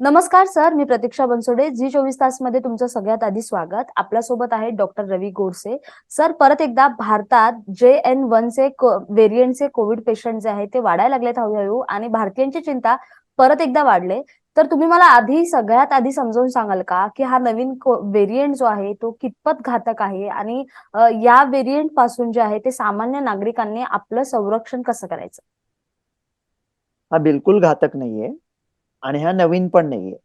नमस्कार सर, मी प्रतीक्षा बनसोडे. झी 24 तास मध्ये तुमचं सगळ्यात आधी स्वागत. आपल्यासोबत आहे डॉक्टर रवी गोडसे. सर, परत एकदा भारतात JN1 व्हेरियंटचे कोविड पेशंट जे आहेत ते वाढायला लागलेत हळूहळू आणि भारतीयांची चिंता परत एकदा वाढले. तर तुम्ही मला सगळ्यात आधी समजावून सांगाल का की हा नवीन व्हेरियंट जो आहे तो कितपत घातक आहे आणि या व्हेरियंट पासून जे आहे ते सामान्य नागरिकांनी आपलं संरक्षण कसं करायचं? हा बिलकुल घातक नाहीये आणि हा नवीन पण नाहीये.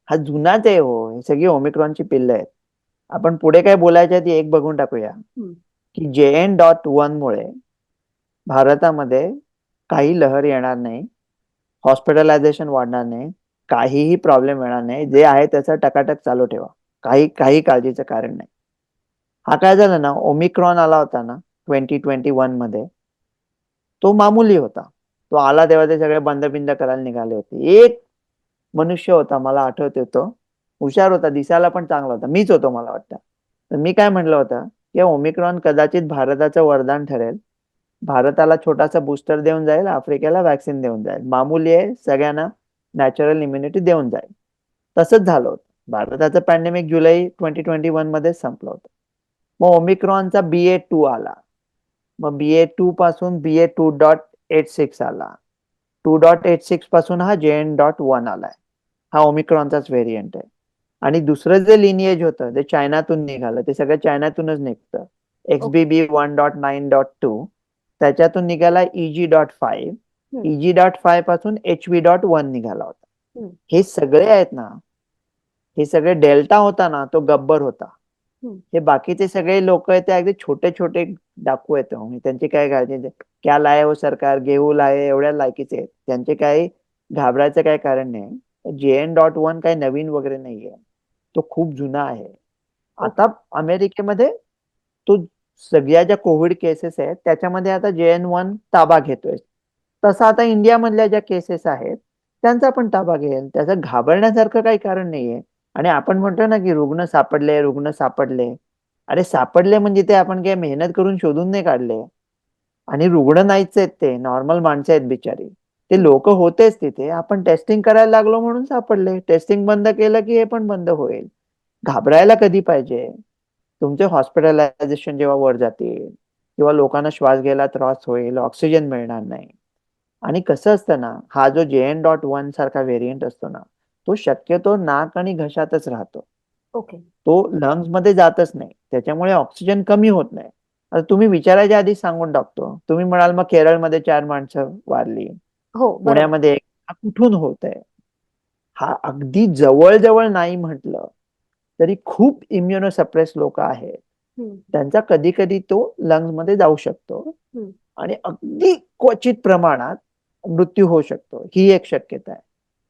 हा जुनाच आहे हो. ही सगळी ओमिक्रॉनची पिल्ल आहेत. आपण पुढे काय बोलायच्या ती एक बघून टाकूया हम्म. की JN.1 मुळे भारतामध्ये काही लहर येणार नाही, हॉस्पिटलायझेशन वाढणार नाही, काहीही प्रॉब्लेम येणार नाही. जे आहे त्याचं टकाटक चालू ठेवा. काही काही काळजीचं कारण नाही. हा काय झाला ना, ओमिक्रॉन आला होता ना 2021 मध्ये, तो मामूली होता. तो आला तेव्हा ते सगळे बंद बिंद करायला निघाले होते. एक मनुष्य होता, मला आठवते, तो हुशार होता, दिसायला पण चांगला होता, मीच होतो मला वाटतं. तर मी काय म्हटलं होतं की ओमिक्रॉन कदाचित भारताचं वरदान ठरेल. भारताला छोटासा बूस्टर देऊन जाईल, आफ्रिकेला वॅक्सिन देऊन जाईल, मामूली आहे, सगळ्यांना नॅचरल इम्युनिटी देऊन जाईल. तसंच झालं होतं. भारताचं पॅन्डेमिक जुलै 2021 मध्ये संपलं होतं. मग ओमिक्रॉनचा BA.2 आला. मग BA.2 पासून BA.2.86 आला. 2.86 पासून हा JN.1 आलाय. हा ओमिक्रॉनचाच व्हेरियंट आहे. आणि दुसरं जे लिनिएज होतं ते चायनातून निघालं, ते सगळं चायनातूनच निघतं. ओके. XBB.1.9.2 त्याच्यातून निघाला EG.5. हम्म. EG.5 पासून HV.1 निघाला होता. हम्म. हे सगळे आहेत ना, हे सगळे डेल्टा होता ना, तो गब्बर होता. हम्म. हे बाकीचे सगळे लोक आहेत ते अगदी छोटे छोटे डाकू आहेत हो. त्यांची काय काळजी नाही. क्या लाये हो सरकार, गेहू लाये, एवढ्या लायकीचे आहेत. त्यांचे काही घाबरायचं काही कारण नाही. JN.1 काही नवीन वगैरे नाहीये. तो खूप जुना आहे. आता ओके. अमेरिकेमध्ये तो सगळ्या ज्या कोविड केसेस आहेत त्याच्यामध्ये आता JN.1 ताबा घेतोय. तसा आता इंडियामधल्या ज्या केसेस आहेत त्यांचा पण ताबा घेईल. त्याचं घाबरण्यासारखं काही कारण नाहीये. आणि आपण म्हणतो ना की रुग्ण सापडले, रुग्ण सापडले. अरे सापडले म्हणजे ते आपण काही मेहनत करून शोधून नाही काढले. आणि रुग्ण नाहीच आहेत, ते नॉर्मल माणसं आहेत बिचारी. ते हम्म. लोक होतेच तिथे, आपण टेस्टिंग करायला लागलो म्हणून सापडले. टेस्टिंग बंद केलं की हे पण बंद होईल. घाबरायला कधी पाहिजे? तुमचे हॉस्पिटलायझेशन जेव्हा वर जातील किंवा लोकांना श्वास घ्यायला त्रास होईल, ऑक्सिजन मिळणार नाही. आणि कसं असतं ना, हा जो JN.1 सारखा व्हेरियंट असतो ना, तो शक्यतो नाक आणि घशातच राहतो. ओके. तो लंग्स मध्ये जातच नाही. त्याच्यामुळे ऑक्सिजन कमी होत नाही. आता तुम्ही विचारायच्या आधी सांगून टाकतो. तुम्ही म्हणाल मग केरळमध्ये 4 माणसं वारली, हो, बरोबर. पुण्यामध्ये हा कुठून होत आहे? हा अगदी जवळ जवळ नाही म्हटलं तरी खूप इम्युनोसप्रेस लोक आहेत. हम्म. त्यांचा कधी कधी तो लंग्स मध्ये जाऊ शकतो. हम्म. आणि अगदी क्वचित प्रमाणात मृत्यू होऊ शकतो, ही एक शक्यता आहे.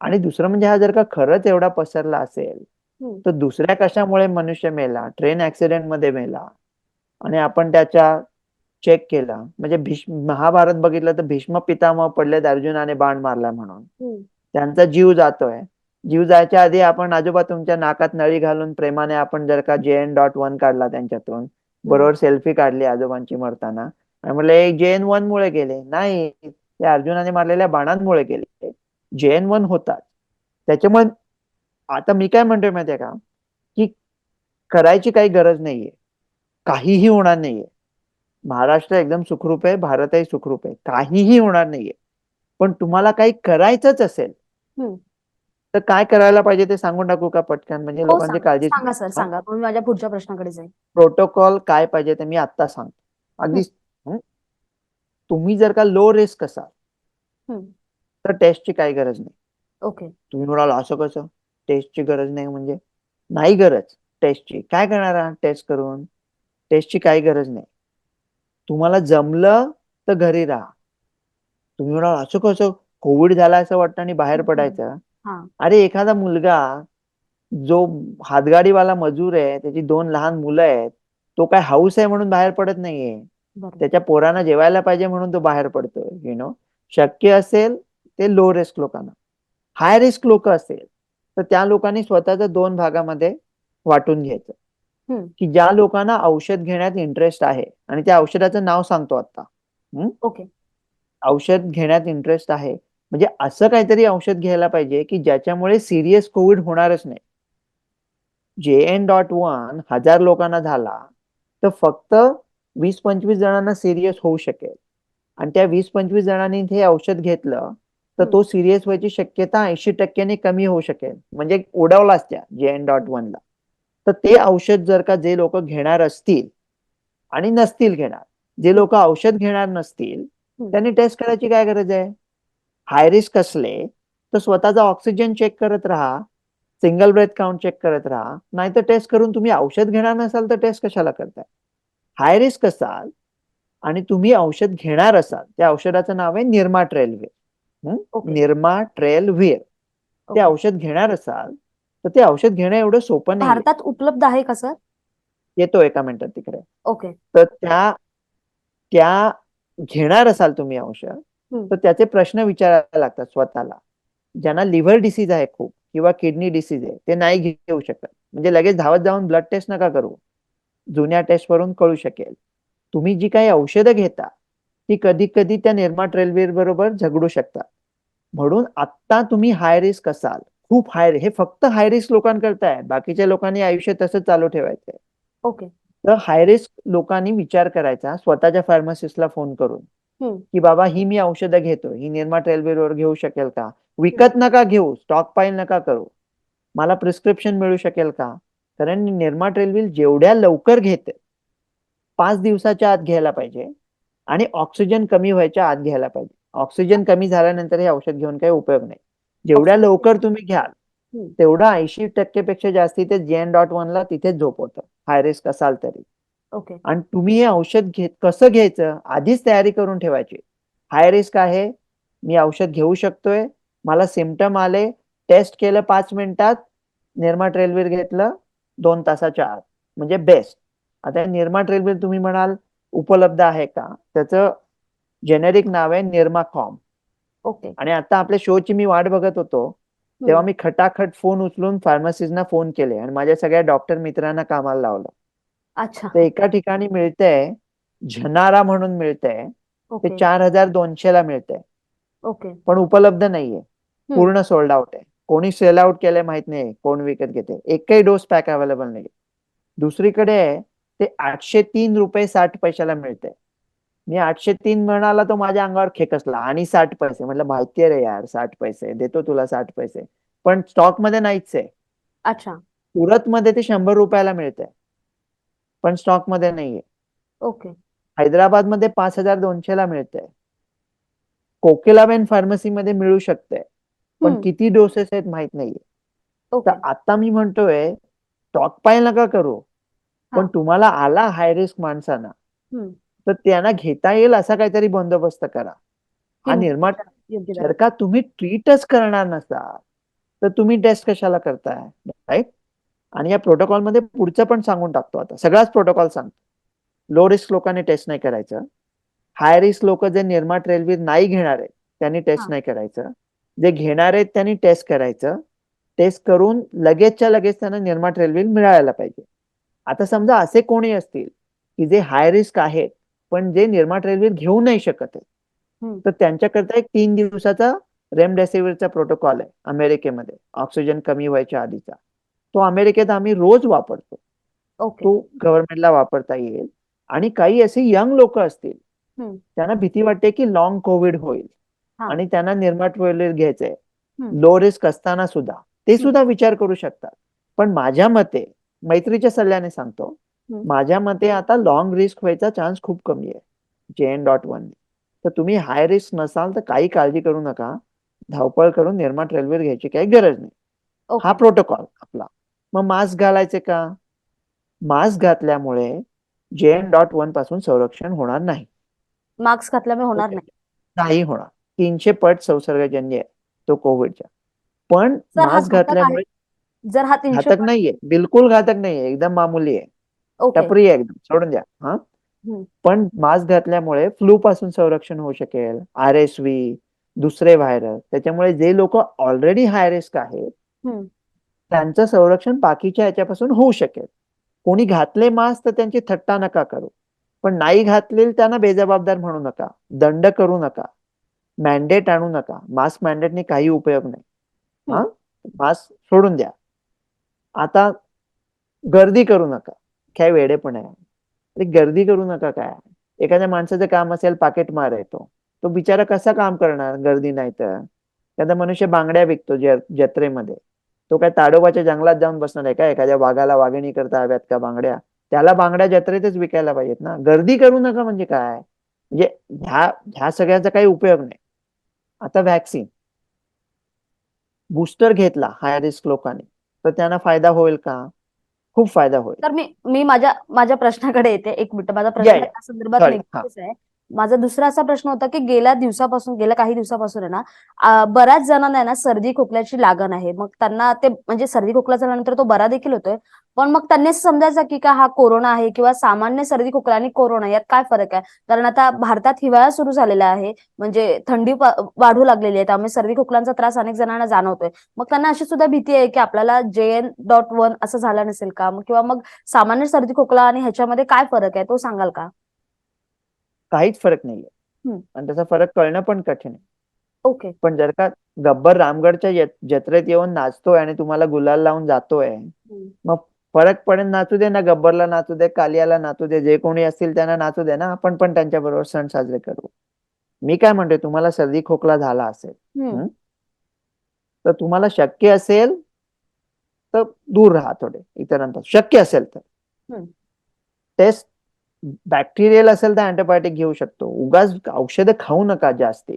आणि दुसरं म्हणजे हा जर का खरंच एवढा पसरला असेल हम्म. तर दुसऱ्या कशामुळे मनुष्य मेला? ट्रेन ऍक्सिडेंट मध्ये मेला. आणि आपण त्याच्या चेक केला म्हणजे महाभारत बघितलं तर भीष्म पितामह पडलेत अर्जुनाने बाण मारला म्हणून. हम्म. त्यांचा जीव जातोय. जीव जायच्या आधी आपण आजोबा तुमच्या नाकात नळी घालून प्रेमाने आपण जर का JN.1 काढला त्यांच्यातून, हम्म. बरोबर सेल्फी काढली आजोबांची मरताना आणि म्हटलं एक JN.1 मुळे गेले, नाही, ते अर्जुनाने मारलेल्या बाणांमुळे गेले. JN.1 होतात. त्याच्यामुळे आता मी काय म्हणतोय माहितीये का, की करायची काही गरज नाहीये. काहीही होणार नाहीये. महाराष्ट्र एकदम सुखरूप आहे, भारतही सुखरूप आहे, काहीही होणार नाहीये. पण तुम्हाला काही करायचंच असेल हम्म. तर काय करायला पाहिजे ते सांगून टाकू का पटकन, म्हणजे हो, लोकांची सांगा काळजी. सांगा सर, सांगा. मग मी माझ्या पुढच्या प्रश्नाकडे जाईल. प्रोटोकॉल काय पाहिजे ते मी आता सांगतो अगदी. हम्म. हं? तुम्ही जर का लो रिस्क असाल हम्म. तर टेस्टची काही गरज नाही. ओके. तुम्ही म्हणाल असं कसं, टेस्टची गरज नाही म्हणजे? नाही गरज टेस्टची. काय करणार टेस्ट करून? टेस्टची काही गरज नाही. तुम्हाला जमलं तर घरी राहा. तुम्ही म्हणाल असं कसं, कोविड झाला असं वाटतं आणि बाहेर हम्म. पडायचं? हा. अरे एखादा मुलगा जो हातगाडीवाला मजूर आहे, त्याची 2 लहान मुलं आहेत, तो काय हाऊस आहे म्हणून बाहेर पडत नाहीये. बरोबर. त्याच्या पोरांना जेवायला पाहिजे म्हणून तो बाहेर पडतोय. शक्य असेल ते लो रिस्क लोकांना. हाय रिस्क लोक असेल तर त्या लोकांनी स्वतःच्या 2 भागामध्ये वाटून घ्यायचं. हम्म. की ज्या लोकांना औषध घेण्यात इंटरेस्ट आहे, आणि त्या औषधाचं नाव सांगतो आता. हं? ओके. औषध घेण्यात इंटरेस्ट आहे म्हणजे असं काहीतरी औषध घ्यायला पाहिजे की ज्याच्यामुळे सिरियस कोविड होणारच नाही. JN.1 1000 लोकांना झाला तर फक्त 20-25 जणांना सिरियस होऊ शकेल, आणि त्या 20-25 जणांनी हे औषध घेतलं तर हम्म. तो सिरियस व्हायची शक्यता 80% कमी होऊ शकेल, म्हणजे उडवलाच त्या JN.1 ला. तर ते औषध जर का जे लोक घेणार असतील आणि नसतील घेणार, जे लोक औषध घेणार नसतील त्यांनी टेस्ट करायची काय गरज आहे? हाय रिस्क असले तर स्वतःचा ऑक्सिजन चेक करत राहा, सिंगल ब्रेथ काउंट चेक करत राहा, नाहीतर टेस्ट करून, तुम्ही औषध घेणार नसाल तर टेस्ट कशाला करताय? हाय रिस्क असाल आणि तुम्ही औषध घेणार असाल, त्या औषधाचं नाव आहे निर्मा ट्रेलवीर. ओके. निर्मा ट्रेलवीर. ते ओके. औषध घेणार असाल तर ते औषध घेणं एवढं सोपं नाहीये. भारतात उपलब्ध आहे का सर? येतो एका मिनिटात तिकडे. ओके. तर त्या त्या घेणार असाल तुम्ही औषध तर त्याचे प्रश्न विचारायला लागतात स्वतःला. ज्यांना लिव्हर डिसीज आहे खूप किंवा किडनी डिसीज आहे ते नाही घेऊ शकत, म्हणजे लगेच धावत जाऊन ब्लड टेस्ट नका करू, जुन्या टेस्ट वरून कळू शकेल. तुम्ही जी काही औषधं घेता ती कधी कधी त्या निर्मा ट्रेलवीर बरोबर झगडू शकतात. म्हणून आता तुम्ही हाय रिस्क असाल, खूप हाय, हे फक्त हाय रिस्क लोकांकरता आहे, बाकीच्या लोकांनी आयुष्य तसंच चालू ठेवायचंय. ओके. तर हाय रिस्क लोकांनी विचार करायचा स्वतःच्या फार्मासिस्टला फोन करून की बाबा ही मी औषधं घेतो, ही निर्मा ट्रेलवीर वर घेऊ शकेल का? विकत नका घेऊ, स्टॉक पाईल नका करू, मला प्रिस्क्रिप्शन मिळू शकेल का? कारण निर्मा ट्रेलवीर जेवढ्या लवकर घेते 5 दिवसाच्या आत घ्यायला पाहिजे आणि ऑक्सिजन कमी व्हायच्या आत घ्यायला पाहिजे. ऑक्सिजन कमी झाल्यानंतर हे औषध घेऊन काही उपयोग नाही. जेवढ्या लवकर तुम्ही घ्याल तेवढं 80% पेक्षा जास्ती ते JN.1 ला तिथेच झोपवतं, हाय रिस्क असाल तरी. ओके. आणि तुम्ही हे औषध कसं घ्यायचं आधीच तयारी करून ठेवायची. हाय रिस्क आहे, मी औषध घेऊ शकतोय, मला सिम्पटम आले, टेस्ट केलं 5 मिनिटात, निर्मा ट्रेलवीर घेतलं 2 तासाच्या आत, म्हणजे बेस्ट. आता निर्मा ट्रेलवीर तुम्ही म्हणाल उपलब्ध आहे का? त्याचं जेनेरिक नाव आहे निर्माकॉम. ओके. आणि आता आपल्या शोची मी वाट बघत होतो तेव्हा मी खटाखट फोन उचलून फार्मसीजना फोन केले आणि माझ्या सगळ्या डॉक्टर मित्रांना कामाला लावलं. अच्छा. तर एका ठिकाणी मिळतंय, झनारा म्हणून मिळतंय, ते ओके. 4200 ला मिळतंय, ओके. पण उपलब्ध नाहीये, पूर्ण सोल्ड आउट आहे. कोणी सेल आउट केलंय माहित नाही, कोण विकत घेते, एकही डोस पॅक अवेलेबल नाही. दुसरीकडे ते 803 रुपये 60 पैशाला मिळतंय. मी 803 म्हणाला तो माझ्या अंगावर खेकसला, आणि 60 पैसे म्हटलं माहितीये रे यार, 60 पैसे देतो तुला, 60 पैसे, पण स्टॉक मध्ये नाहीच आहे. अच्छा. सुरत मध्ये ते 100 रुपयाला मिळतंय, पण स्टॉक मध्ये नाहीये. ओके. हैदराबाद मध्ये 5200 ला मिळतंय. कोकिलाबेन फार्मसी मध्ये मिळू शकतंय, पण किती डोसेस आहेत माहित नाहीये. तर ओके. आता मी म्हणतोय स्टॉक पाईल नका करू, पण तुम्हाला आला हाय रिस्क माणसांना तर त्यांना घेता येईल असा काहीतरी बंदोबस्त करा. हा निर्मा, योग्य जर का तुम्ही ट्रीटच करणार नसाल तर तुम्ही टेस्ट कशाला करताय, राईट? आणि या प्रोटोकॉल मध्ये पुढचं पण सांगून टाकतो, आता सगळाच प्रोटोकॉल सांगतो. लो रिस्क लोकांनी टेस्ट नाही करायचं, हाय रिस्क लोक जे निर्मा ट्रेलवीर नाही घेणार आहेत त्यांनी टेस्ट नाही करायचं, जे घेणार आहेत त्यांनी टेस्ट करायचं. टेस्ट करून लगेचच्या लगेच त्यांना निर्मा ट्रेलवीर मिळायला पाहिजे. आता समजा असे कोणी असतील की जे हाय रिस्क आहेत पण जे निर्मा ट्रेलवीर घेऊ नाही शकत आहे, तर त्यांच्याकरता एक 3 दिवसाचा रेमडेसिवीरचा प्रोटोकॉल आहे अमेरिकेमध्ये, ऑक्सिजन कमी व्हायच्या आधीचा. तो अमेरिकेत आम्ही रोज वापरतो, तो गव्हर्नमेंटला वापरता येईल. आणि काही असे यंग लोक असतील त्यांना भीती वाटते की लॉंग कोविड होईल आणि त्यांना निर्मा ट्रेलवीर घ्यायचंय, लो रिस्क असताना सुद्धा, ते सुद्धा विचार करू शकतात. पण माझ्या मते, मैत्रीच्या सल्ल्याने सांगतो, माझ्या मते आता लॉंग रिस्क व्हायचा चान्स खूप कमी आहे JN.1. तर तुम्ही हाय रिस्क नसाल तर काही काळजी करू नका, धावपळ करून निर्मा ट्रेलवीर घ्यायची काही गरज नाही. हा प्रोटोकॉल आपला. मग मास्क घालायचे का? मास्क घातल्यामुळे JN.1 पासून संरक्षण होणार नाही. मास्क घातल्यामुळे होणार नाही? नाही होणार. 300 पट संसर्गजन्य आहे तो कोविडच्या. पण सर हा मास्क घातक आहे? घातल्यामुळे जर हा 300 घातक नाहीये, बिलकुल घातक नाहीये, एकदम मामूली आहे, ओके. टपरी आहे एकदम, सोडून द्या. हा, पण मास्क घातल्यामुळे फ्लू पासून संरक्षण होऊ शकेल, RSV, दुसरे व्हायरस. त्याच्यामुळे जे लोक ऑलरेडी हाय रिस्क आहेत त्यांचं संरक्षण बाकीच्या याच्यापासून होऊ शकेल. कोणी घातले मास्क तर त्यांची थट्टा नका करू, पण नाही घातलेली त्यांना बेजबाबदार म्हणू नका, दंड करू नका. मॅन्डेट आणू नका. मास्क मॅन्डेटने काही उपयोग नाही. हम्म. हा, मास्क सोडून द्या. आता गर्दी करू नका. काय वेडेपण आहे. अरे गर्दी करू नका काय. एखाद्या माणसाचं काम असेल पाकिट मारायचो, तो बिचारा कसा काम करणार गर्दी नाही तर. एखादा मनुष्य बांगड्या विकतो जत्रेमध्ये, तो काय ताडोबाच्या जंगलात जाऊन बसणार आहे का एखाद्या वाघाला वाघिणी करता हव्यात का बांगड्या. त्याला बांगड्या जत्रेतच विकायला पाहिजेत ना. गर्दी करू नका म्हणजे काय. म्हणजे ह्या ह्या सगळ्याचा काही उपयोग नाही. आता व्हॅक्सिन बूस्टर घेतला हाय रिस्क लोकांनी तर त्यांना फायदा होईल का. खूप फायदा होईल. तर मी मी माझ्या माझ्या प्रश्नाकडे येते. एक मिनिट, माझा या प्रश्न या त्या संदर्भात सॉरी हा. निगडीतच आहे. माझा दुसरा असा प्रश्न होता की गेल्या काही दिवसापासून आहे ना, बऱ्याच जणांना आहे ना सर्दी खोकल्याची लागण आहे. मग त्यांना ते म्हणजे सर्दी खोकला झाल्यानंतर तो बरा देखील होतोय, पण मग त्यांनी असं समजायचं की का हा कोरोना आहे किंवा सामान्य सर्दी खोकला आणि कोरोना यात काय फरक आहे. कारण आता भारतात हिवाळा सुरू झालेला आहे, म्हणजे थंडी वाढू लागलेली आहे, त्यामुळे सर्दी खोकल्यांचा त्रास अनेक जणांना जाणवतोय. मग त्यांना अशी सुद्धा भीती आहे की आपल्याला JN.1 असं झालं नसेल का, किंवा मग सामान्य सर्दी खोकला आणि ह्याच्यामध्ये काय फरक आहे तो सांगाल का? काहीच फरक नाहीये. हम्म. आणि त्याचा फरक कळणं पण कठीण आहे. ओके. पण जर का गब्बर रामगडच्या जत्रेत येऊन नाचतोय आणि तुम्हाला गुलाल लावून जातोय, हम्म. मग फरक पडेल. नाचू दे ना, गब्बरला नाचू दे, कालियाला नाचू दे, जे कोणी असतील त्यांना नाचू दे ना. आपण पण त्यांच्या बरोबर सण साजरे करू. मी काय म्हणतोय, तुम्हाला सर्दी खोकला झाला असेल हम्म. तर तुम्हाला शक्य असेल तर दूर राहा थोडे इतरांपासून. शक्य असेल तर हम्म. टेस्ट बॅक्टेरियल असेल तर अँटीबायोटिक घेऊ शकतो. उगाच औषधं खाऊ नका जास्ती.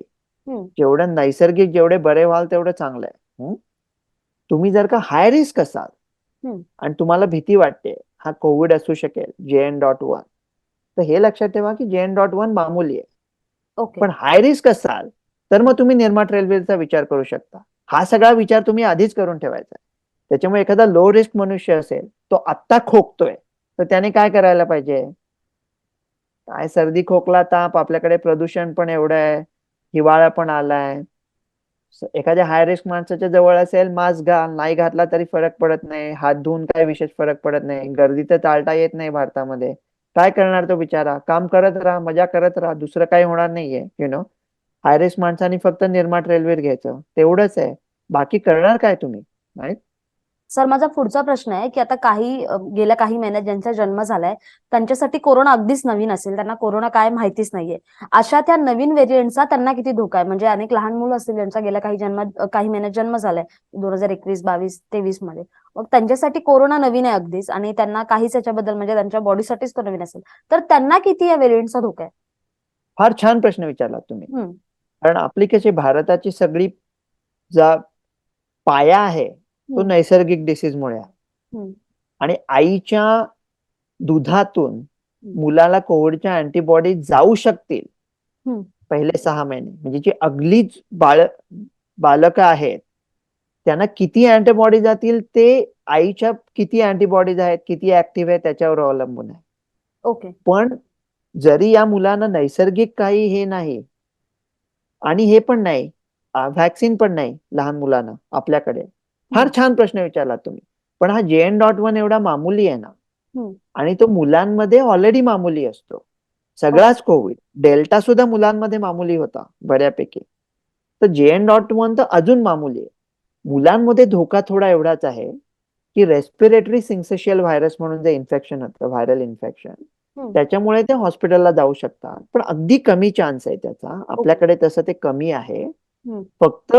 हम्म. जेवढं नैसर्गिक जेवढे बरे व्हाल तेवढं चांगलं आहे. तुम्ही जर का हाय रिस्क असाल हम्म. आणि तुम्हाला भीती वाटते हा कोविड असू शकेल JN.1, तर हे लक्षात ठेवा की JN.1 मामूली आहे. ओके. पण हाय रिस्क असाल तर मग तुम्ही निर्माट रेल्वेचा विचार करू शकता. हा सगळा विचार तुम्ही आधीच करून ठेवायचा. त्याच्यामुळे एखादा लो रिस्क मनुष्य असेल, तो आत्ता खोकतोय, तर त्याने काय करायला पाहिजे. काय सर्दी खोकला ताप, आपल्याकडे प्रदूषण पण एवढं आहे, हिवाळा पण आलाय. एखाद्या हाय रिस्क माणसाच्या जवळ असेल, मास्क घाल. नाही घातला तरी फरक पडत नाही. हात धुवून काही विशेष फरक पडत नाही. गर्दी तर टाळता येत नाही भारतामध्ये. काय करणार तो बिचारा. काम करत राहा, मजा करत राहा, दुसरं काही होणार नाहीये. हाय रिस्क माणसाने फक्त निर्माट रेल्वेत घ्यायचं तेवढंच आहे. बाकी करणार काय तुम्ही. नाही. सर, माझा पुढचा प्रश्न आहे की आता गेल्या काही महिन्यात ज्यांचा जन्म झालाय त्यांच्यासाठी कोरोना अगदीच नवीन असेल, त्यांना कोरोना काय माहितीच नाहीये. अशा त्या नवीन व्हेरियंटचा त्यांना किती धोका आहे. म्हणजे अनेक लहान मुलं असतील ज्यांचा गेल्या काही महिन्यात जन्म झालाय, 2021, 22, 23 मध्ये. मग त्यांच्यासाठी कोरोना नवीन आहे अगदीच, आणि त्यांना काहीच याच्याबद्दल म्हणजे त्यांच्या बॉडीसाठीच तो नवीन असेल, तर त्यांना किती या व्हेरियंटचा धोका आहे? फार छान प्रश्न विचारला तुम्ही. हम्म. कारण आपली कशी भारताची सगळी जा पाया आहे तो हम्म. नैसर्गिक डिसीजमुळे आहे. हम्म. आणि आईच्या दुधातून हम्म. मुलाला कोविडच्या अँटीबॉडी जाऊ शकतील हम्म. पहिले 6 महिने. म्हणजे जी अगलीच बालकं आहेत त्यांना किती अँटीबॉडी जातील ते आईच्या किती अँटीबॉडीज आहेत, किती ऍक्टिव्ह आहे त्याच्यावर अवलंबून आहे. ओके. पण जरी या मुलांना नैसर्गिक काही हे नाही आणि हे पण नाही, व्हॅक्सिन पण नाही लहान मुलांना आपल्याकडे. फार हम्म. छान प्रश्न विचारला तुम्ही. पण हा JN.1 एवढा मामूली आहे ना, हम्म. आणि तो मुलांमध्ये ऑलरेडी मामूली असतो. ओके. सगळाच कोविड, डेल्टा सुद्धा मुलांमध्ये मामूली होता बऱ्यापैकी. तर JN.1 तर अजून मामूली आहे. मुलांमध्ये धोका थोडा एवढाच आहे की रेस्पिरेटरी सिन्सेशियल व्हायरस म्हणून जे इन्फेक्शन होतं, व्हायरल इन्फेक्शन, हम्म. त्याच्यामुळे ते हॉस्पिटलला जाऊ शकतात. पण अगदी कमी चान्स आहे त्याचा. ओके. आपल्याकडे तसं ते कमी आहे. हम्म. फक्त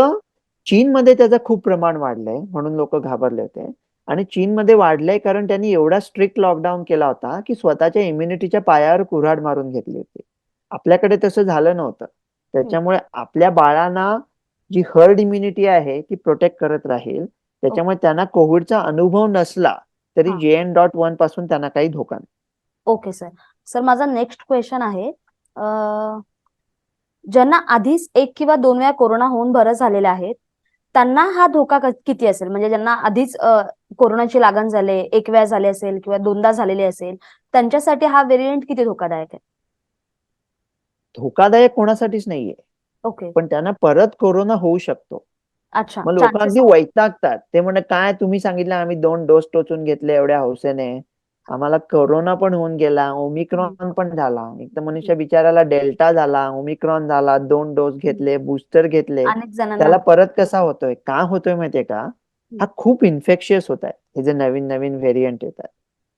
चीनमध्ये त्याचं खूप प्रमाण वाढलंय म्हणून लोक घाबरले होते. आणि चीनमध्ये वाढलंय कारण त्यांनी एवढा स्ट्रिक्ट लॉकडाऊन केला होता की स्वतःच्या इम्युनिटीच्या पायावर कुऱ्हाड मारून घेतली होती. आपल्याकडे तसं झालं नव्हतं. हम्म. त्याच्यामुळे आपल्या बाळांना जी हर्ड इम्युनिटी आहे ती प्रोटेक्ट करत राहील. ओके. त्याच्यामुळे त्यांना कोविडचा अनुभव नसला तरी हा. JN.1 पासून त्यांना काही धोका नाही. Okay sir. सर, माझा नेक्स्ट क्वेश्चन आहे, ज्यांना आधीच 1 किंवा 2 वेळा कोरोना होऊन बरं झालेले आहेत त्यांना हा धोका किती असेल. म्हणजे ज्यांना आधीच कोरोनाची लागण झाले, 1 वेळा झाले असेल किंवा 2दा झालेली असेल, त्यांच्यासाठी हा व्हेरियंट किती धोकादायक आहे? धोकादायक कोणासाठीच नाहीये. ओके. पण त्यांना परत कोरोना होऊ शकतो. अच्छा, मग लोक चान्सेस अगदी आहेत. वैतागतात. ते म्हणतात काय तुम्ही सांगितलं आम्ही 2 डोस टोचून घेतले एवढ्या हौसेने. आम्हाला कोरोना पण होऊन गेला, ओमिक्रॉन पण झाला, एक तर मनुष्य बिचाराला डेल्टा झाला, ओमिक्रॉन झाला, 2 डोस घेतले, बूस्टर घेतले, अनेक जणांना त्याला होतं. परत कसा होतोय, का होतोय माहितीये का? हा खूप इन्फेक्शियस होत आहे, हे जे नवीन नवीन व्हेरियंट येतात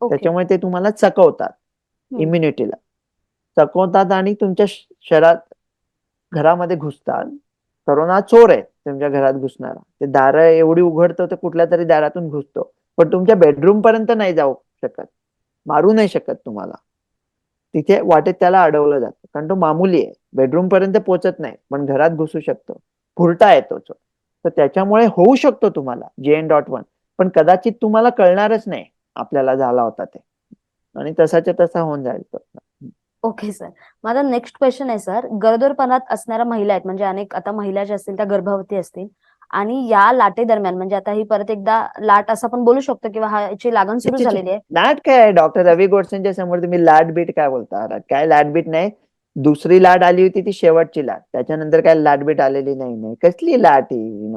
ओके. त्याच्यामुळे ते तुम्हाला चकवतात, इम्युनिटीला चकवतात आणि तुमच्या शरीरात घरामध्ये घुसतात. करोना चोर आहे तुमच्या घरात घुसणारा, ते दारं एवढी उघडतो तर कुठल्या तरी दारातून घुसतो, पण तुमच्या बेडरूम पर्यंत नाही जाऊ शकत, मारू नाही शकत तुम्हाला. तिथे वाटेत त्याला अडवलं जातं, कारण तो मामुली आहे, बेडरूम पर्यंत पोहोचत नाही, पण घरात घुसू शकतो, फुरटा येतो तो. तर त्याच्यामुळे होऊ शकतो तुम्हाला JN.1, पण कदाचित तुम्हाला कळणारच नाही आपल्याला झाला होता ते, आणि तसाच्या तसा होऊन जाईल तो. Okay sir. माझा नेक्स्ट क्वेश्चन आहे सर, गरोदरपणात असणाऱ्या महिला आहेत, म्हणजे अनेक आता महिला ज्या असतील त्या गर्भवती असतील आणि या लाटे दरम्यान म्हणजे आता ही परत एकदा लाट असं आपण बोलू शकतो किंवा हा याची लागण छी, सुरू छी, छी. झालेली आहे. लाट काय डॉक्टर रवी गोडसेंच्या समोर तुम्ही लाट बीट काय बोलता? काय लाट बीट नाही, दुसरी लाट आली होती ती शेवटची लाट, त्याच्यानंतर काय लाट बीट आलेली नाही. कसली लाट ही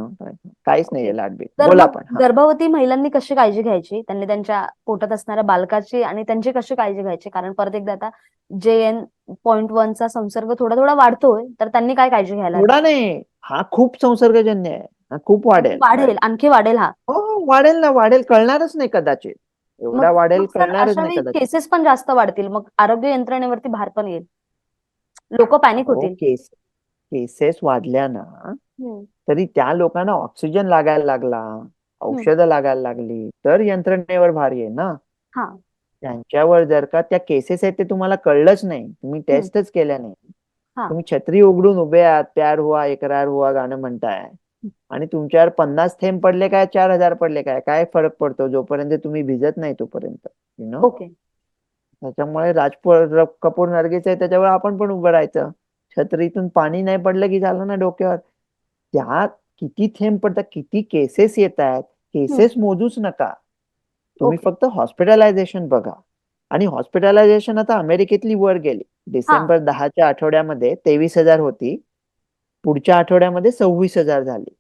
काहीच ओके. नाहीये लाट बीट, तर बोला मग पण. हा, गर्भवती महिलांनी कशी काळजी घ्यायची, त्यांनी त्यांच्या पोटात असणाऱ्या बालकाची आणि त्यांची कशी काळजी घ्यायची, कारण परत एकदा आता JN.1चा संसर्ग थोडा थोडा वाढतोय, तर त्यांनी काय काळजी घ्यायला हवी? थोडा नाही, हा खूप संसर्गजन्य आहे, हा खूप म्हणजे वाढेल. वाढेल, आणखी वाढेल हा. हो, वाढेल ना, वाढेल, कळणारच नाही कदाचित, एवढा मग वाढेल मग सर कळणारच अशा नाही वेळी कदाचित. केसेस पण जास्त वाढतील, मग आरोग्य यंत्रणेवरती भार पण येईल, लोक पॅनिक हो, होतील. केसेस वाढल्या ना, हम्म, तरी त्या लोकांना ऑक्सिजन लागायला लागला, हम्म, औषधं लागायला लागली, तर यंत्रणेवर भार येईल ना. हा, त्यांच्यावर जर का त्या केसेस आहेत ते तुम्हाला कळलंच नाही, तुम्ही हम्म, टेस्टच केल्या नाही, हा, तुम्ही छत्री उघडून उभे आहात, प्यार हुआ इकरार हुआ गाणं म्हणताय, आणि तुमच्यावर 50 थेंब पडले काय 4,000 पडले काय काय फरक पडतो, जोपर्यंत तुम्ही भिजत नाही तोपर्यंत, ओके. त्याच्यामुळे कपूर नर्गिस आहे त्याच्यावर आपण पण उभं राहायचं, छत्रीतून पाणी नाही पडलं की झालं ना डोक्यावर. त्यात किती थेंब पडतात, किती केसेस येत आहेत, हम्म, केसेस मोजूच नका, तुम्ही ओके. फक्त हॉस्पिटलायझेशन बघा. आणि हॉस्पिटलायझेशन आता अमेरिकेतली वर गेली, हा, डिसेंबर 10च्या आठवड्यामध्ये 23,000 होती, पुढच्या आठवड्यामध्ये 26,000 झाली.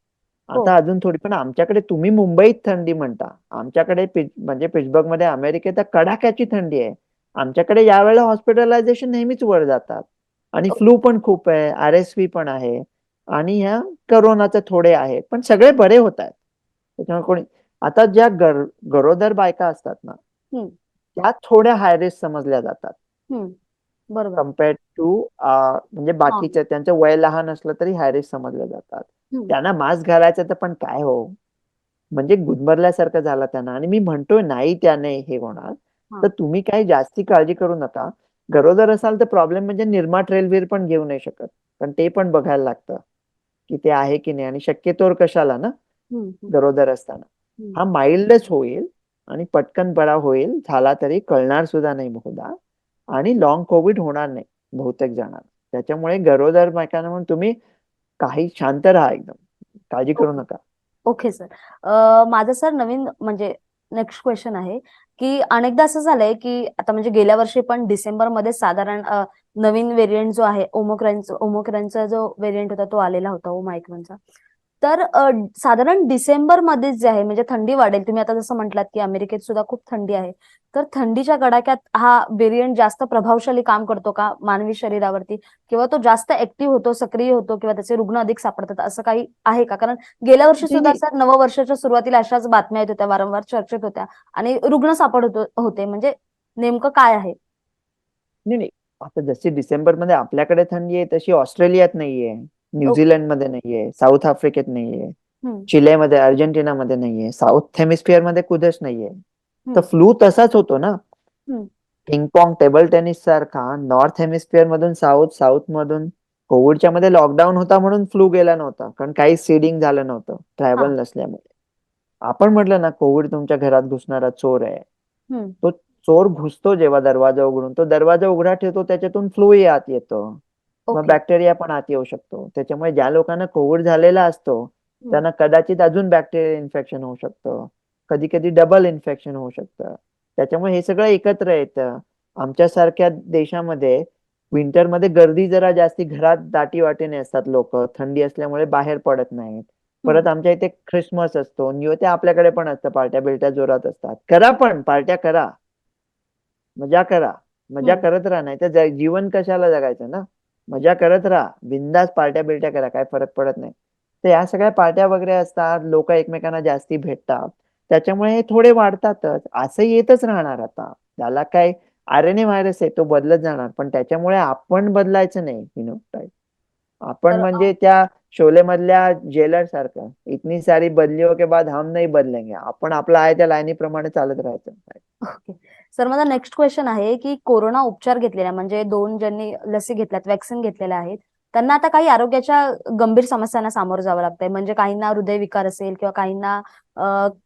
हो, आता अजून थोडी, पण आमच्याकडे, तुम्ही मुंबईत थंडी म्हणता, आमच्याकडे म्हणजे पिट्सबर्ग मध्ये अमेरिकेत कडाक्याची थंडी आहे, आमच्याकडे यावेळेला हॉस्पिटलायझेशन नेहमीच वर जातात, आणि ओके. फ्लू पण खूप आहे, RSV पण आहे, आणि ह्या करोनाचे थोडे आहे, पण सगळे बरे होत आहेत. त्याच्यामुळे कोणी, आता ज्या गरोदर बायका असतात ना, हम्म, त्या थोड्या हाय रिस्क समजल्या जातात, हम्म, बरोबर. कम्पेअर्ड टू, म्हणजे नॉर्मल. बाकीच्या, त्यांचं वय लहान असलं तरी हाय रिस्क समजल्या जातात. हम्म, त्यांना मास्क घालायचं तर पण काय हो, म्हणजे गुदमरल्यासारखं झालं त्यांना, आणि मी म्हणतोय नाही त्याने हे होणार, हा, तर तुम्ही काही जास्ती काळजी करू नका. गरोदर असाल तर प्रॉब्लेम म्हणजे निर्मा ट्रेलवीर पण घेऊ नाही शकत, पण ते पण बघायला लागतं की ते आहे की नाही, आणि शक्यतोवर कशाला ना, हम्म, हम्म, गरोदर असताना. हम्म, हा माइल्डच होईल आणि पटकन बरा होईल, झाला तरी कळणार सुद्धा नाही बहुधा, आणि लॉंग कोविड होणार नाही बहुतेक जणांना. त्याच्यामुळे गरोदर बायकांना म्हणून तुम्ही काही शांत राहा, एकदम काळजी करू ओके. नका. Okay sir. माझं सर नवीन म्हणजे नेक्स्ट क्वेश्चन आहे की अनेकदा असं झालंय की आता म्हणजे गेल्या वर्षी पण डिसेंबर मध्ये साधारण नवीन व्हेरियंट जो आहे ओमोक्रॉनचा जो व्हेरियंट होता तो आलेला होता ओमायक्रॉनचा. तर साधारण डिसेंबर मध्ये जे आहे म्हणजे थंडी वाढेल, तुम्ही आता जसं म्हटलात की अमेरिकेत सुद्धा खूप थंडी आहे, तर थंडीच्या कडाक्यात हा व्हेरियंट जास्त प्रभावशाली काम करतो का मानवी शरीरावरती, किंवा तो जास्त ऍक्टिव्ह होतो, सक्रिय होतो, किंवा त्याचे रुग्ण अधिक सापडतात, असं काही आहे का? कारण गेल्या वर्षी नाही सुद्धा नाही सर नववर्षाच्या सुरुवातीला अशाच बातम्या येत होत्या, वारंवार चर्चेत होत्या आणि रुग्ण सापडत होते, म्हणजे नेमकं काय आहे? नाही नाही, आता जशी डिसेंबर मध्ये आपल्याकडे थंडी आहे तशी ऑस्ट्रेलियात नाहीये, ओके. न्यूझीलंड मध्ये नाहीये, साऊथ आफ्रिकेत नाहीये, हम्म, चिलेमध्ये, अर्जेंटिनामध्ये नाहीये, साऊथ हेमिस्फिअर मध्ये कुठेच नाहीये. तर हम्म, फ्लू तसाच होतो ना, हम्म, पिंगपॉंग टेबल टेनिस सारखा, नॉर्थ हेमिस्फिअर मधून साऊथ मधून. कोविडच्या मध्ये लॉकडाऊन होता म्हणून फ्लू गेला नव्हता, कारण काही सीडिंग झालं नव्हतं हा, ट्रॅव्हल नसल्यामुळे. आपण म्हटलं ना कोविड तुमच्या घरात घुसणारा चोर आहे, हम्म, तो चोर घुसतो जेव्हा दरवाजा उघडून, तो दरवाजा उघडा ठेवतो, त्याच्यातून फ्लूही आत येतो, मग ओके. बॅक्टेरिया पण आत येऊ शकतो. त्याच्यामुळे ज्या लोकांना कोविड झालेला असतो हम्म, त्यांना कदाचित अजून बॅक्टेरिया इन्फेक्शन होऊ शकतं, कधी कधी डबल इन्फेक्शन होऊ शकतं. त्याच्यामुळे हे सगळं एकत्र येतं. आमच्यासारख्या देशामध्ये विंटरमध्ये गर्दी जरा जास्ती, घरात दाटी वाटीने असतात लोक, थंडी असल्यामुळे बाहेर पडत नाहीत. हम्म, परत आमच्या इथे ख्रिसमस असतो, न्यू ते आपल्याकडे पण असतं, पार्ट्या बिरट्या जोरात असतात, करा पण पार्ट्या करा, मजा करा, मजा हम्म. करत राहा, नाही तर जीवन कशाला जगायचं ना. मजा करत राहा, बिंदास पार्ट्या बिर्ट्या करा, काय फरक पडत नाही. तर या सगळ्या पार्ट्या वगैरे असतात, लोक एकमेकांना जास्ती भेटतात, त्याच्यामुळे हे थोडे वाढतातच. असं येतच राहणार आता. त्याला काय, RNA व्हायरस आहे, तो बदलत जाणार, पण त्याच्यामुळे आपण बदलायचं नाही फिनोटाईप. आपण तर म्हणजे त्या शोले मधल्या जेलर सारखं, इतनी सारी बदलियों के बाद हम नहीं बदलेंगे, आपण आपलं आहे त्या लाईनीप्रमाणे चालत राहायचं. ओके. सर, माझा नेक्स्ट क्वेश्चन आहे की कोरोना उपचार घेतलेला म्हणजे दोन ज्यांनी लसी घेतल्यात, वॅक्सिन घेतलेल्या आहेत, त्यांना आता काही आरोग्याच्या गंभीर समस्यांना सामोरं जावं लागतंय. म्हणजे काहींना हृदयविकार असेल किंवा काहींना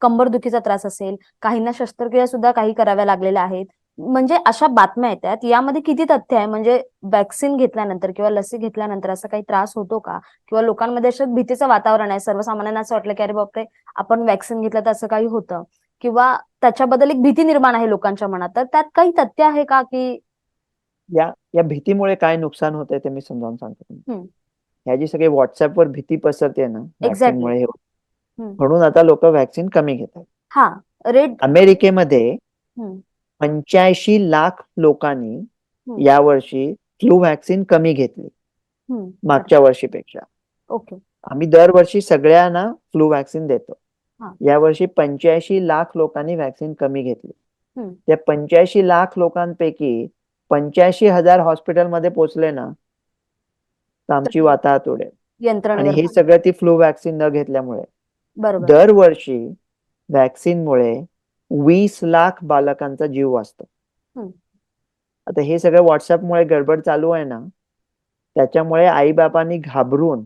कंबरदुखीचा त्रास असेल, काहींना शस्त्रक्रिया सुद्धा काही कराव्या लागलेल्या आहेत. म्हणजे अशा बातम्या येतात, यामध्ये किती तथ्य आहे? म्हणजे वॅक्सिन घेतल्यानंतर किंवा लसी घेतल्यानंतर असा काही त्रास होतो का? किंवा लोकांमध्ये असं भीतीचं वातावरण आहे, सर्वसामान्यांना असं वाटलं की अरे बापरे, आपण वॅक्सिन घेतलं तर असं काही होतं, किंवा त्याच्याबद्दल एक भीती निर्माण आहे लोकांच्या मनात. तर त्यात काही तथ्य आहे का की या या भीतीमुळे काय नुकसान होतंय ते मी समजावून सांगतो तुम्हाला. हम्म, ह्या जी सगळी व्हॉट्सअपवर भीती पसरते ना एक्झॅक्टली. व्हॅक्सिनमुळे, हे म्हणून आता लोक व्हॅक्सिन कमी घेतात. हा. रेड. अमेरिकेमध्ये हम्म. 85 लाख लोकांनी हम्म. यावर्षी फ्लू व्हॅक्सिन कमी घेतली हम्म. मागच्या वर्षीपेक्षा. ओके. आम्ही दरवर्षी सगळ्यांना फ्लू व्हॅक्सिन देतो. हा. यावर्षी 85 लाख लोकांनी व्हॅक्सिन कमी घेतली. हम्म. त्या 85 लाख लोकांपैकी 85,000 हॉस्पिटलमध्ये पोहोचले ना, तर आमची तर वाताहत उडेल. आणि यंत्रणेवर हे पण. सगळं ती फ्लू व्हॅक्सिन न घेतल्यामुळे. बरोबर. दरवर्षी व्हॅक्सिनमुळे 20 लाख बालकांचा जीव वाचतो. हम्म. आता हे सगळं व्हॉट्सअपमुळे गडबड चालू आहे ना, त्याच्यामुळे आईबापांनी घाबरून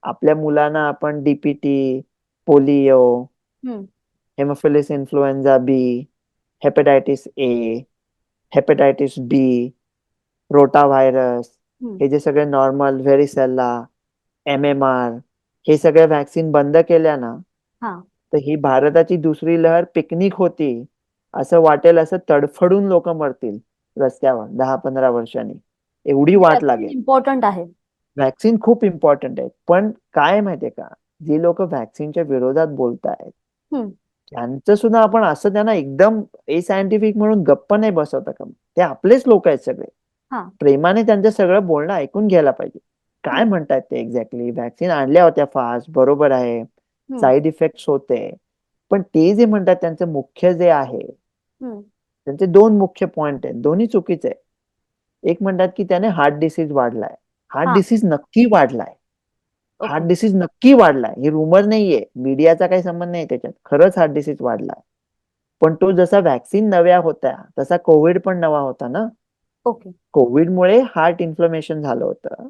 आपल्या मुलांना आपण DPT, पोलिओ, हम्म. हेमोफिलस इन्फ्लुएन्झा बी, हेपेटायटिस ए, हेपेटायटिस बी, रोटा व्हायरस, हम्म. हे जे सगळे नॉर्मल, व्हेरिसेल्ला, MMR, हे सगळे व्हॅक्सिन बंद केल्या ना, हा. तर ही भारताची दुसरी लहर पिकनिक होती असं वाटेल, असं तडफडून लोक मरतील रस्त्यावर 10-15 वर्षांनी. एवढी म्हणजे वाट वॅक्सिन लागेल. इम्पॉर्टंट आहे. व्हॅक्सिन खूप इम्पॉर्टंट आहे, पण काय माहितीये का, जी लोक व्हॅक्सिनच्या विरोधात बोलतायत हम्म. त्यांचं सुद्धा आपण असं त्यांना एकदम सायंटिफिक म्हणून गप्प नाही बसवता का. ते आपलेच लोक आहेत सगळे. हा. प्रेमाने त्यांचं सगळं बोलणं ऐकून घ्यायला पाहिजे. काय हम्म. म्हणतायत ते एक्झॅक्टली, व्हॅक्सिन आणल्या होत्या फास्ट, बरोबर आहे, हम्म. साईड इफेक्ट होते, पण ते जे म्हणतात त्यांचं मुख्य जे आहे, हम्म. त्यांचे दोन मुख्य पॉइंट आहेत, दोन्ही चुकीचे आहे. एक म्हणतात की त्याने हार्ट डिसीज वाढलाय. हार्ट हा. डिसीज नक्की वाढलाय. ओके. हार्ट डिसीज नक्की वाढलाय, ही रुमर नाहीये, मीडियाचा काही संबंध नाही त्याच्यात. खरंच हार्ट डिसीज वाढलाय. पण तो जसा व्हॅक्सिन नव्या होत्या तसा कोविड पण नवा होता ना. ओके. कोविडमुळे हार्ट इन्फ्लमेशन झालं होतं,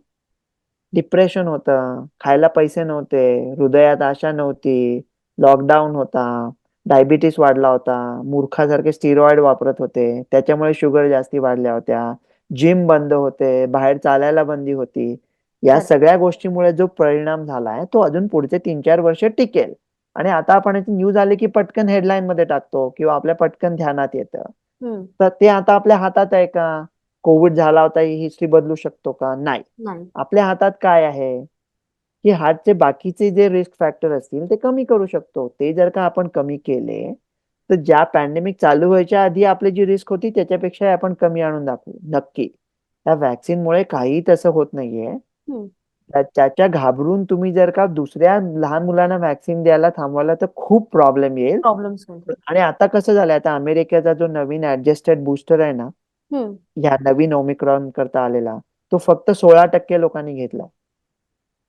डिप्रेशन होतं, खायला पैसे नव्हते, हृदयात आशा नव्हती, लॉकडाऊन होता, डायबिटीस वाढला होता, मूर्खासारखे स्टिरॉइड वापरत होते, त्याच्यामुळे शुगर जास्ती वाढल्या होत्या, जिम बंद होते, बाहेर चालायला बंदी होती. या खरं. सगळ्या गोष्टीमुळे जो परिणाम झालाय तो अजून पुढचे 3-4 वर्ष टिकेल. आणि आता आपण न्यूज आले की पटकन हेडलाईन मध्ये टाकतो किंवा आपल्या पटकन ध्यानात येतं. हम्म. तर ते आता आपल्या हातात आहे का? कोविड झाला होता ही हिस्ट्री बदलू शकतो का? नाही. नाही. आपल्या हातात काय आहे की हार्टचे बाकीचे जे रिस्क फॅक्टर असतील ते कमी करू शकतो. ते जर का आपण कमी केले तर ज्या पॅन्डेमिक चालू व्हायच्या आधी आपली जी रिस्क होती त्याच्यापेक्षा आपण कमी आणून दाखवू नक्की. या व्हॅक्सिनमुळे काही तसं होत नाहीये. हम्म. त्याच्या घाबरून तुम्ही जर का दुसऱ्या लहान मुलांना व्हॅक्सिन द्यायला थांबवलं तर खूप प्रॉब्लेम येईल. प्रॉब्लेम्स होईल. आणि आता कसं झालंय, आता अमेरिकेचा जो नवीन ऍडजस्टेड बूस्टर आहे ना, हम्म. ह्या नवीन ओमिक्रॉन करता आलेला, तो फक्त 16% लोकांनी घेतला.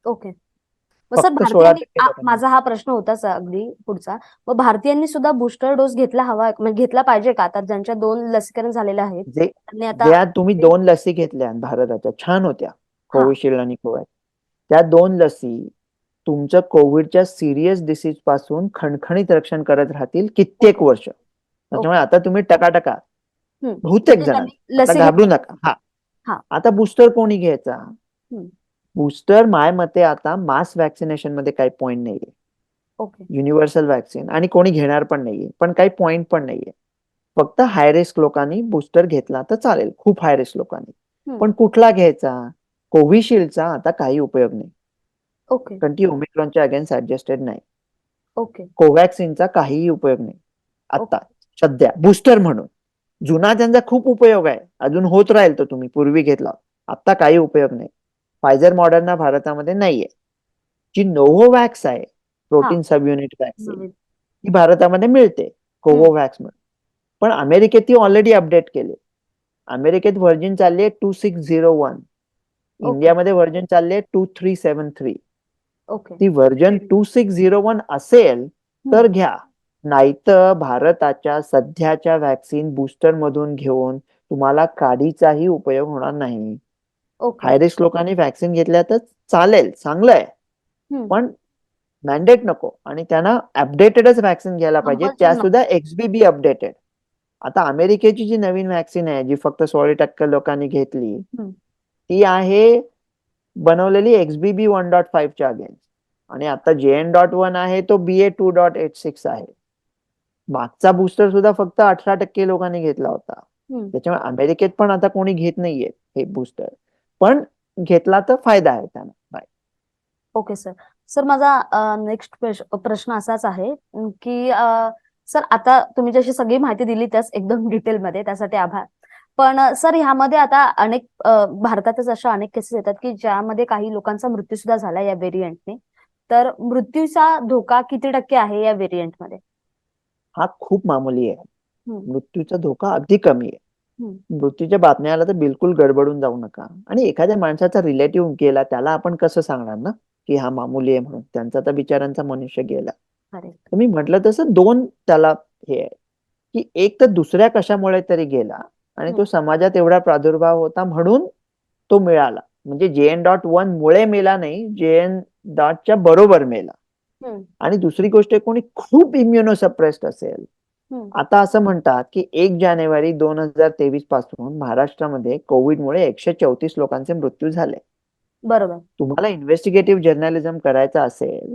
ओके. मग सर, फक्त सोळा भारतीयांनी टक्के लोकांनी. माझा हा प्रश्न होताच अगदी पुढचा. मग भारतीयांनी सुद्धा बूस्टर डोस घेतला हवा, म्हणजे घेतला पाहिजे का? आता ज्यांच्या 2 लसीकरण झालेले आहेत जे त्यांनी आता ज्या तुम्ही 2 लसी घेतल्या भारताच्या, छान होत्या, हा. कोविशिल्ड आणि कोवॅक्स. त्या 2 लसी तुमचं कोविडच्या सिरियस डिसीज पासून खणखणीत रक्षण करत राहतील कित्येक ओके. वर्ष. त्याच्यामुळे ओके. आता तुम्ही टकाटका, हम्म. बहुतेक म्हणजे जणांनी, ज्यांनी आता लसी घाबरू घेतली. नका. हा, हा. आता बुस्टर कोणी घ्यायचा? हम्म. बूस्टर माय मते आता मास वॅक्सिनेशन मध्ये काही पॉईंट नाहीये. ओके. युनिव्हर्सल वॅक्सिन आणि कोणी घेणार पण नाहीये, पण काही पॉईंट पण नाहीये. फक्त हाय रिस्क लोकांनी बूस्टर घेतला तर चालेल, खूप हाय रिस्क लोकांनी. हम्म. पण कुठला घ्यायचा? कोविशिल्डचा आता काही उपयोग नाही, ओके. कारण ती ओमिक्रॉनच्या अगेन्स्ट ऍडजस्टेड नाही. ओके. कोवॅक्सिनचा काहीही उपयोग नाही आता ओके. सध्या बूस्टर म्हणून. जुना त्यांचा खूप उपयोग आहे, अजून होत राहील तो तुम्ही पूर्वी घेतला. आता काही उपयोग नाही. फायझर मॉडर्ना भारतामध्ये नाहीये. जी नोव्होवॅक्स आहे, हा, प्रोटीन सब युनिट वॅक्सीन, नवीन. ती भारतामध्ये मिळते हम्म. कोवोवॅक्स म्हणून. पण अमेरिकेत ती ऑलरेडी अपडेट केली. अमेरिकेत व्हर्जन चालली आहे 2601. ओके. इंडियामध्ये व्हर्जन चालली आहे 2373. ओके. ती व्हर्जन 2601 असेल हम्म. तर घ्या, नाहीतर भारताच्या सध्याच्या वॅक्सिन बूस्टर मधून घेऊन तुम्हाला काडीचाही उपयोग होणार नाही. ओके. हाय रिस्क लोकांनी वॅक्सिन घेतल्या तर चालेल, चांगलं आहे, हम्म. पण मॅन्डेट नको. आणि त्यांना अपडेटेडच वॅक्सिन घ्यायला पाहिजे, त्या कंपल्शन नको. सुद्धा XBB अपडेटेड. आता अमेरिकेची जी नवीन वॅक्सिन आहे, जी फक्त 16% लोकांनी घेतली, हम्म. ती आहे बनवलेली XBB 1.5च्या अगेन्स्ट. आणि आता JN.1 आहे तो BA2.86 आहे. मागचा बूस्टर सुद्धा फक्त 18% लोकांनी घेतला होता. हम्म. त्याच्यामुळे अमेरिकेत पण आता कोणी घेत नाहीये हे बूस्टर, पण घेतला तर फायदा आहे त्यांना. बाय. Okay sir. सर माझा नेक्स्ट प्रश्न असाच आहे की सर आता तुम्ही जशी सगळी माहिती दिली त्याच एकदम डिटेलमध्ये, त्यासाठी आभार. पण सर ह्यामध्ये आता अनेक भारतातच अशा अनेक केसेस येतात की ज्यामध्ये काही लोकांचा मृत्यू सुद्धा झाला या व्हेरियंटने. तर मृत्यूचा धोका किती टक्के आहे या व्हेरियंटमध्ये? हा खूप मामूली आहे. हम्म. मृत्यूचा धोका अगदी कमी आहे. हम्म. मृत्यूच्या बातम्या आल्या तर बिलकुल गडबडून जाऊ नका. आणि एखाद्या माणसाचा रिलेटिव्ह गेला, त्याला आपण कसं सांगणार ना की हा मामूली आहे म्हणून? त्यांचा तर बिचारांचा मनुष्य गेला. करेक्ट. तर मी म्हटलं तसं दोन त्याला हे आहे, की एक तर दुसऱ्या कशामुळे तरी गेला आणि तो समाजात एवढा प्रादुर्भाव होता म्हणून तो मिळाला. म्हणजे JN.1 मुळे मेला नाही, JN.च्या बरोबर मेला. हम्म. आणि दुसरी गोष्ट, कोणी खूप इम्युनोसप्रेस्ड असेल. हम्म. आता असं म्हणतात की 1 जानेवारी 2023 पासून महाराष्ट्रामध्ये कोविडमुळे 134 लोकांचे मृत्यू झाले. बरोबर. तुम्हाला इन्व्हेस्टिगेटिव्ह जर्नलिझम करायचं असेल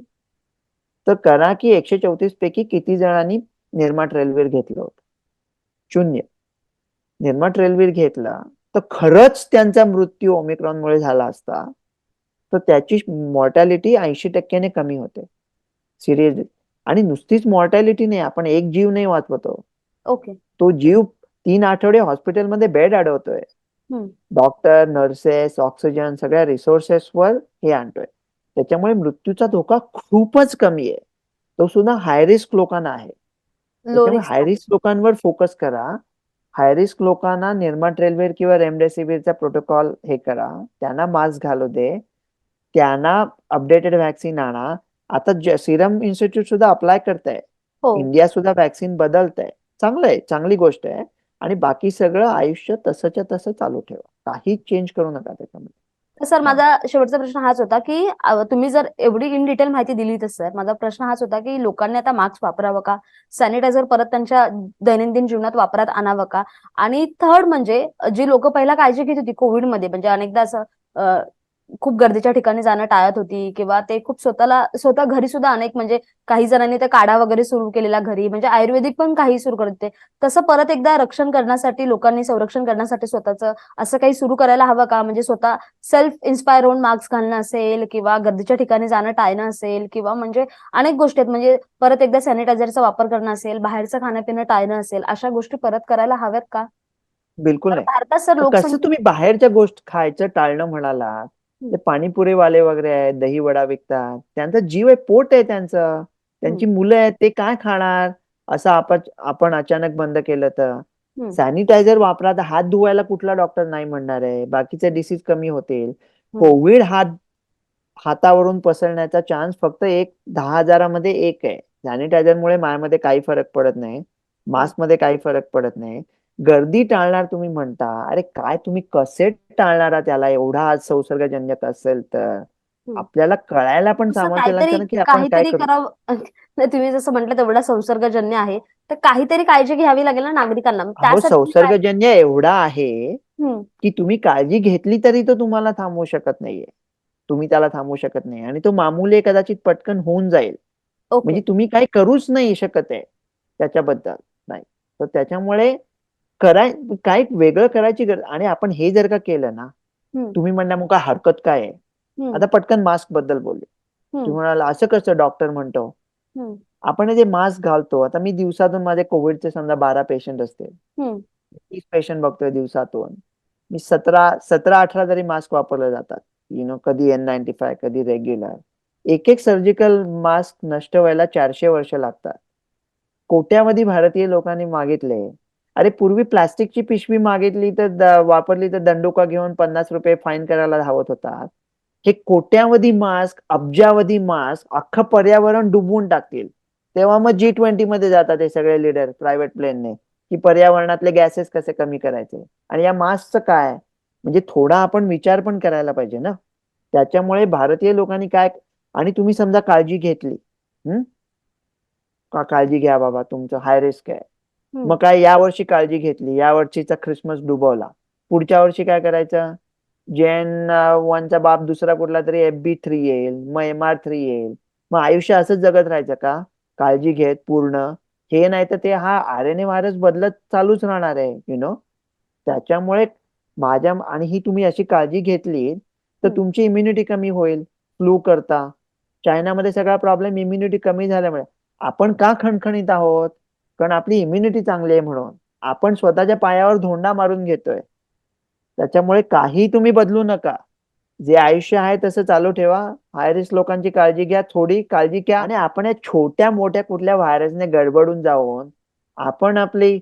तर करा की 134 पैकी किती जणांनी निर्माट रेल्वेर घेतलं होतं? 0. निर्माट रेल्वेर घेतला तर खरंच त्यांचा मृत्यू ओमिक्रॉनमुळे झाला असता तर त्याची मॉर्टॅलिटी 80%ने कमी होते. सिरियसली. आणि नुसतीच मॉर्टॅलिटी नाही, आपण एक जीव नाही वाचवतो, ओके. तो जीव 3 आठवडे हॉस्पिटलमध्ये बेड अडवतोय. हम्म. डॉक्टर, नर्सेस, ऑक्सिजन सगळ्या रिसोर्सेसवर हे आणतोय. त्याच्यामुळे मृत्यूचा धोका खूपच कमी आहे. तो सुद्धा हाय रिस्क लोकांना आहे. लो त्याच्यामुळे रिस्क हाय आहे. रिस्क लोकांवर फोकस करा. हाय रिस्क लोकांना निर्माट रेल्वेर किंवा रेमडेसिवीरचा प्रोटोकॉल हे करा, त्यांना मास्क घालू दे, त्यांना अपडेटेड वॅक्सिन आणा. आता सिरम इन्स्टिट्यूट सुद्धा अप्लाय करताय, हो. इंडिया सुद्धा वॅक्सिन बदलतंय. चांगलं आहे, चांगली गोष्ट आहे. आणि बाकी सगळं आयुष्य तसंच्या तसं चालू ठेवा, काही चेंज करू नका त्याच्यामध्ये. तर सर हा. माझा शेवटचा प्रश्न हाच होता की तुम्ही जर एवढी इन डिटेल माहिती दिली तर सर माझा प्रश्न हाच होता की लोकांनी आता मास्क वापरावं का, सॅनिटायझर परत त्यांच्या दैनंदिन जीवनात वापरात आणावं का? आणि थर्ड म्हणजे जी लोक पहिला काळजी घेत होती कोविडमध्ये, म्हणजे अनेकदा असं खूप गर्दीच्या ठिकाणी जाणं टाळत होती किंवा ते खूप स्वतः घरी सुद्धा अनेक म्हणजे काही जणांनी ते काढा वगैरे सुरू केलेला घरी, म्हणजे आयुर्वेदिक पण काही सुरू करते. तसं परत एकदा रक्षण करण्यासाठी लोकांनी संरक्षण करण्यासाठी स्वतःचं असं काही सुरू करायला हवं का? म्हणजे स्वतः सेल्फ इन्स्पायर होऊन मास्क घालणं असेल किंवा गर्दीच्या ठिकाणी जाणं टाळणं असेल किंवा म्हणजे अनेक गोष्टी आहेत, म्हणजे परत एकदा सॅनिटायझरचा वापर करणं असेल, बाहेरचं खाणं पिणं टाळणं असेल, अशा गोष्टी परत करायला हव्यात का? बिलकुल तर नाही. भारतात सर कसं लोकसंख्या. तुम्ही बाहेरच्या गोष्ट खायचं टाळणं म्हणालात, हम्म. ते पाणीपुरीवाले वगैरे आहेत, दही वडा विकतात, त्यांचा जीव आहे, पोट आहे त्यांचं, हम्म. त्यांची मुलं आहेत, ते काय खाणार? असं आपण अचानक बंद केलं तर. हम्म. सॅनिटायझर वापरा, तर हात धुवायला कुठला डॉक्टर नाही म्हणणार आहे? बाकीचे डिसीज कमी होतील. हम्म. कोविड हातावरून पसरण्याचा चान्स फक्त 10,000मध्ये 1 आहे. सॅनिटायझरमुळे माझ्यामध्ये काही फरक पडत नाही, हम्म. मास्कमध्ये काही फरक पडत नाही. गर्दी टाळणार तुम्ही म्हणता, अरे काय तुम्ही कसे टाळणार आहात त्याला? एवढा आज संसर्गजन्य असेल तर हम्म. आपल्याला कळायला पण असं सामर्थ्य काहीतरी लागतं ना की आपण काय काहीतरी करू. करावं. नाही, तुम्ही जसं म्हटलं तेवढा संसर्गजन्य आहे, तर काहीतरी काळजी घ्यावी लागेल ना नागरिकांना, अहो, त्यासाठी काय? संसर्गजन्य एवढा आहे हम्म. की तुम्ही काळजी घेतली तरी तो तुम्हाला थांबवू शकत नाहीये. तुम्ही त्याला थांबवू शकत नाही आणि तो मामूली कदाचित पटकन होऊन जाईल. ओके. म्हणजे तुम्ही काही करूच नाही शकत आहे त्याच्याबद्दल. नाही. तर त्याच्यामुळे काय वेगळं करायची गरज. आणि आपण हे जर का केलं ना, हम्म. तुम्ही म्हणणार मग काय हरकत काय आहे? हम्म. आता पटकन मास्क बद्दल बोलले. तुम्ही हम्म. म्हणाल असं कसं डॉक्टर म्हणतो. हम्म. आपण जे मास्क घालतो, आता मी दिवसातून माझे कोविडचे समजा 12 पेशंट असतील, हम्म. 30 पेशंट बघतोय दिवसातून. मी 17-18 तरी मास्क वापरले जातात. कधी N95, कधी रेग्युलर. एक सर्जिकल मास्क नष्ट व्हायला 400 वर्ष लागतात. कोट्यावधी भारतीय लोकांनी मागितले. अरे पूर्वी प्लास्टिकची पिशवी मागितली तर वापरली तर दंडुका घेऊन ₹50 फाईन करायला धावत होतात. हे कोट्यावधी मास्क, अब्जावधी मास्क अख्खं पर्यावरण डुबवून टाकतील. तेव्हा मग G20 मध्ये जातात हे सगळे लीडर प्रायव्हेट प्लेनने, की पर्यावरणातले गॅसेस कसे कमी करायचे. आणि या मास्कचं काय? म्हणजे थोडा आपण विचार पण करायला पाहिजे ना. त्याच्यामुळे भारतीय लोकांनी काय, आणि तुम्ही समजा काळजी घेतली, काळजी घ्या बाबा, तुमचं हाय रिस्क आहे. हम्म. मग काय, यावर्षी काळजी घेतली, या वर्षीचा ख्रिसमस डुबवला, पुढच्या वर्षी काय करायचं? जेन 1चा बाप दुसरा कुठला तरी FB3 येईल, मग MR3 येईल. मग आयुष्य असंच जगत राहायचं का? काळजी घेत पूर्ण. हे नाही तर ते हा RNA व्हायरस बदलत चालूच राहणार आहे. त्याच्यामुळे आणि ही तुम्ही अशी काळजी घेतली तर हम्म. तुमची इम्युनिटी कमी होईल. फ्लू करता चायनामध्ये सगळा प्रॉब्लेम इम्युनिटी कमी झाल्यामुळे. आपण का खणखणीत आहोत? कारण आपली इम्युनिटी चांगली आहे म्हणून. आपण स्वतःच्या पायावर धोंडा मारून घेतोय. त्याच्यामुळे काही तुम्ही बदलू नका. जे आयुष्य आहे तसं चालू ठेवा. हाय रिस्क लोकांची काळजी घ्या, थोडी काळजी घ्या. आणि आपण या छोट्या मोठ्या कुठल्या व्हायरसने गडबडून जाऊन आपण आपली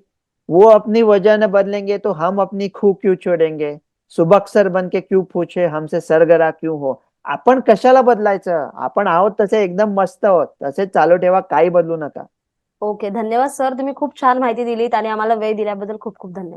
वो अपनी वजह न बदलेंगे तो हम अपनी खू क्यों छोडेंगे, सुबक्सर बन के क्यों पूछे हमसे सरगरा क्यों हो. आपण कशाला बदलायचं? आपण आहोत तसे एकदम मस्त आहोत. तसेच चालू ठेवा, काही बदलू नका. ओके, धन्यवाद सर. तुम्ही खूप छान माहिती दिलीत आणि आम्हाला वेळ दिल्याबद्दल खूप खूप धन्यवाद.